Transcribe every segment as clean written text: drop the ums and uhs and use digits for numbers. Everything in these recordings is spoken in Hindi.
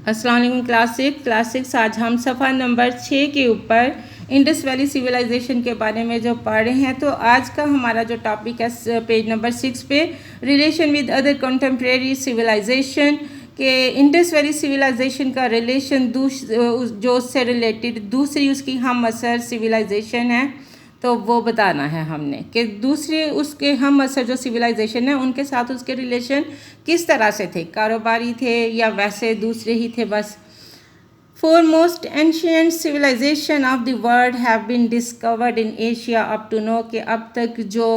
अस्सलाम वालेकुम क्लास सिक्स आज हम सफ़ा नंबर 6 के ऊपर इंडस वैली सिविलाइजेशन के बारे में जो पढ़ रहे हैं। तो आज का हमारा जो टॉपिक है पेज नंबर 6 पे relation with other contemporary civilisation के इंडस वैली सिविलाइजेशन का रिलेशन जो उससे रिलेटेड दूसरी उसकी हम असर सिविलाइजेशन है तो वो बताना है हमने कि दूसरे उसके हम असर जो सिविलाइजेशन है उनके साथ उसके रिलेशन किस तरह से थे, कारोबारी थे या वैसे दूसरे ही थे बस। Foremost ancient civilization of the world have been discovered in Asia up to now कि अब तक जो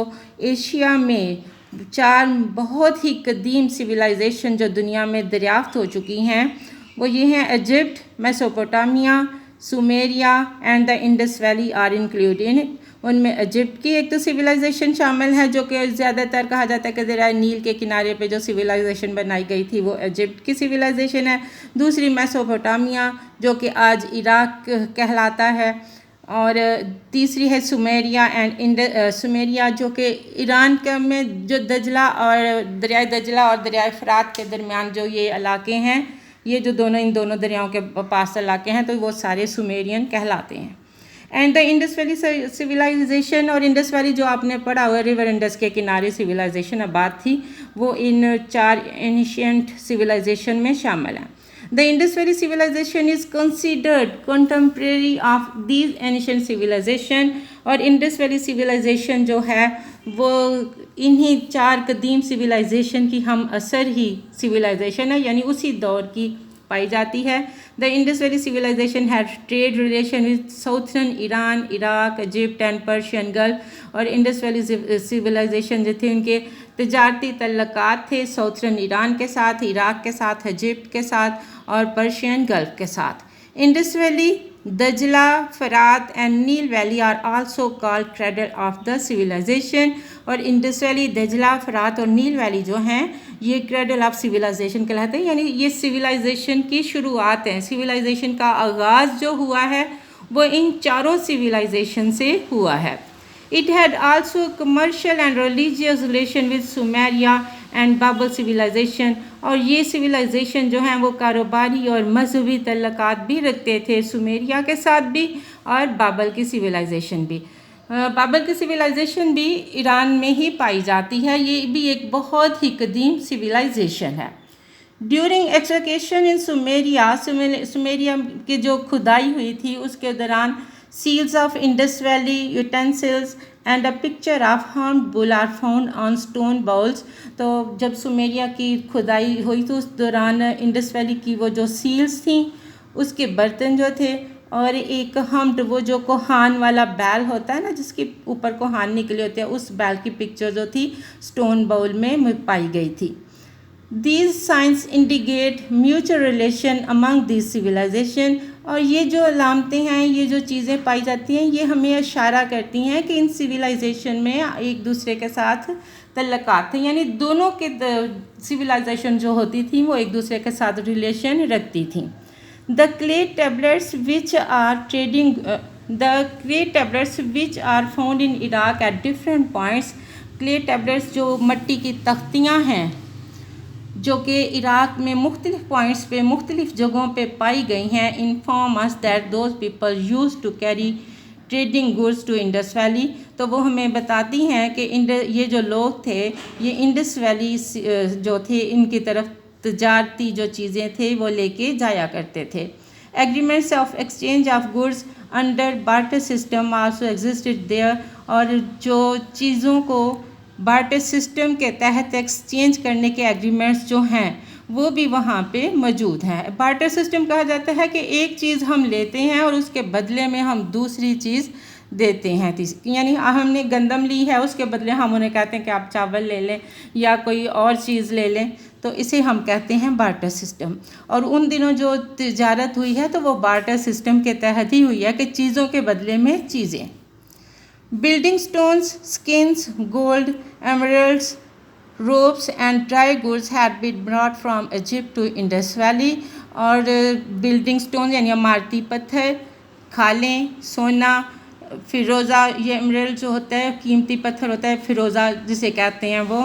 एशिया में 4 बहुत ही कदीम सिविलाइजेशन जो दुनिया में दरियाफ्त हो चुकी हैं वो ये हैं Egypt, Mesopotamia, Sumeria and the Indus valley are included. उनमें इजिप्ट की एक तो सिविलाइजेशन शामिल है जो कि ज़्यादातर कहा जाता है कि दरिया नील के किनारे पे जो सिविलाइजेशन बनाई गई थी वो इजिप्ट की सिविलाइजेशन है। दूसरी मेसोपोटामिया जो कि आज इराक कहलाता है, और तीसरी है सुमेरिया सुमेरिया जो कि ईरान के में जो दजला और दरियाए फ़रात के दरमियान जो ये इलाके हैं, ये जो इन दोनों दरियाओं के पास इलाके हैं तो वो सारे सुमेरियन कहलाते हैं। And the Indus valley civilisation, और इंडस वैली जो आपने पढ़ा हुआ रिवर इंडस के किनारे सिविलाइजेशन आबाद थी वो इन 4 एंशिएंट सिविलाइजेशन में शामिल है। The Indus valley civilisation is considered contemporary of these ancient civilisation, और इंडस वैली सिविलाइजेशन जो है वो इन्हीं 4 कदीम सिविलाइजेशन की हम असर ही सिविलाइजेशन है, यानी उसी दौर की पाई जाती है। The Indus valley civilisation had trade relation with southern Iran, Iraq, Egypt and Persian Gulf, और इंडस वैली सिविलाइजेशन जो थे उनके तजारती तल्लुकात थे साउथर्न ईरान के साथ, इराक के साथ, इजिप्ट के साथ और पर्शियन गल्फ के साथ। इंडस वैली, दजला, फरात एंड नील valley are also called cradle of the civilisation, और इंडस वैली, दजला, फरात और नील वैली जो हैं ये क्रेडल ऑफ सिविलाइजेशन कहलाते हैं, यानी ये सिविलाइजेशन की शुरुआत है। सिविलाइजेशन का आगाज़ जो हुआ है वो इन 4 सिविलाइजेशन से हुआ है। It had also commercial and religious relation with Sumeria and Babal civilisation, और ये सिविलाइजेशन जो हैं वो कारोबारी और मजहबी तल्लुकात भी रखते थे सुमेरिया के साथ भी और बाबल की सिविलाइजेशन भी। बाबल की सिविलाइजेशन भी ईरान में ही पाई जाती है, ये भी एक बहुत ही कदीम सिविलाइजेशन है। ड्यूरिंग एक्सकैवेशन इन सुमेरिया की जो खुदाई हुई थी उसके दौरान seals of Indus valley, utensils and a picture of horn bull are found on stone bowls. तो जब सुमेरिया की खुदाई हुई तो उस दौरान इंडस वैली की वो जो सील्स थी उसके बर्तन जो थे, और एक हम्ड वो जो कोहान वाला बैल होता है ना जिसके ऊपर कोहान निकले होते हैं, उस बैल की पिक्चर जो थी स्टोन बाउल में पाई गई थी। These signs indicate mutual relation among these civilization, और ये जो अलामतें हैं, ये जो चीज़ें पाई जाती हैं, ये हमें इशारा करती हैं कि इन सिविलाइजेशन में एक दूसरे के साथ तल्लुकात थे, यानी दोनों के सिविलाइजेशन जो होती थी वो एक दूसरे के साथ रिलेशन रखती थी। The clay tablets which are found in Iraq at different points, clay tablets जो मट्टी की तख्तियाँ हैं जो कि इराक में मुख्तलिफ पॉइंट्स पे मुख्तलिफ जगहों पे पाई गई हैं, inform us that those people use to carry trading goods to Indus valley. तो वो हमें बताती हैं कि ये जो लोग थे ये इंडस वैली जो थे इनकी तरफ तजारती जो चीज़ें थे वो लेके जाया करते थे। Agreements of exchange of goods under barter system also existed there, और जो चीज़ों को बार्टर सिस्टम के तहत एक्सचेंज करने के एग्रीमेंट्स जो हैं वो भी वहाँ पे मौजूद हैं। बार्टर सिस्टम कहा जाता है कि एक चीज़ हम लेते हैं और उसके बदले में हम दूसरी चीज़ देते हैं, यानी हमने गंदम ली है उसके बदले हम उन्हें कहते हैं कि आप चावल ले लें या कोई और चीज़ ले लें, तो इसे हम कहते हैं बार्टर सिस्टम। और उन दिनों जो तिजारत हुई है तो वो बार्टर सिस्टम के तहत ही हुई है कि चीज़ों के बदले में चीज़ें। Building stones, skins, gold, emeralds, ropes and dry goods had been brought from Egypt to Indus Valley, और बिल्डिंग स्टोन यानी इमारती पत्थर, खालें, सोना, फिरोज़ा, ये एमरल्ड जो होता है कीमती पत्थर होता है, फिरोज़ा जिसे कहते हैं वो,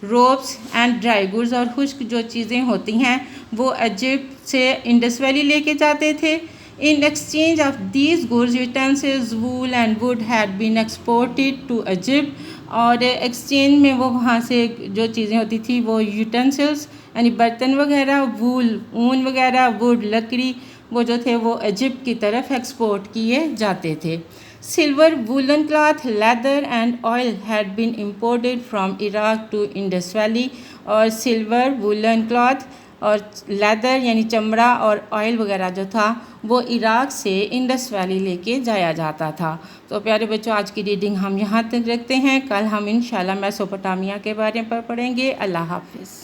रोप्स एंड ड्राई गुड्स और खुश्क जो चीज़ें होती हैं वो इजिप्ट से इंडस वैली लेके जाते थे। In exchange of these goods utensils wool and wood had been exported to Egypt और एक्सचेंज में वो वहाँ से जो चीज़ें होती थी वो यूटेंसिल्स यानी बर्तन वगैरह, वूल ऊन वगैरह, वुड लकड़ी वो जो थे वो इजिप्ट की तरफ एक्सपोर्ट किए जाते थे। Silver, woolen cloth, leather and oil had been imported from Iraq to Indus Valley और सिल्वर, वूलन क्लॉथ और लेदर यानी चमड़ा और ऑयल वगैरह जो था वो इराक से इंडस वैली लेके जाया जाता था। तो प्यारे बच्चों, आज की रीडिंग हम यहाँ तक रखते हैं। कल हम इंशाल्लाह मेसोपोटामिया के बारे में पढ़ेंगे। अल्लाह हाफिज़।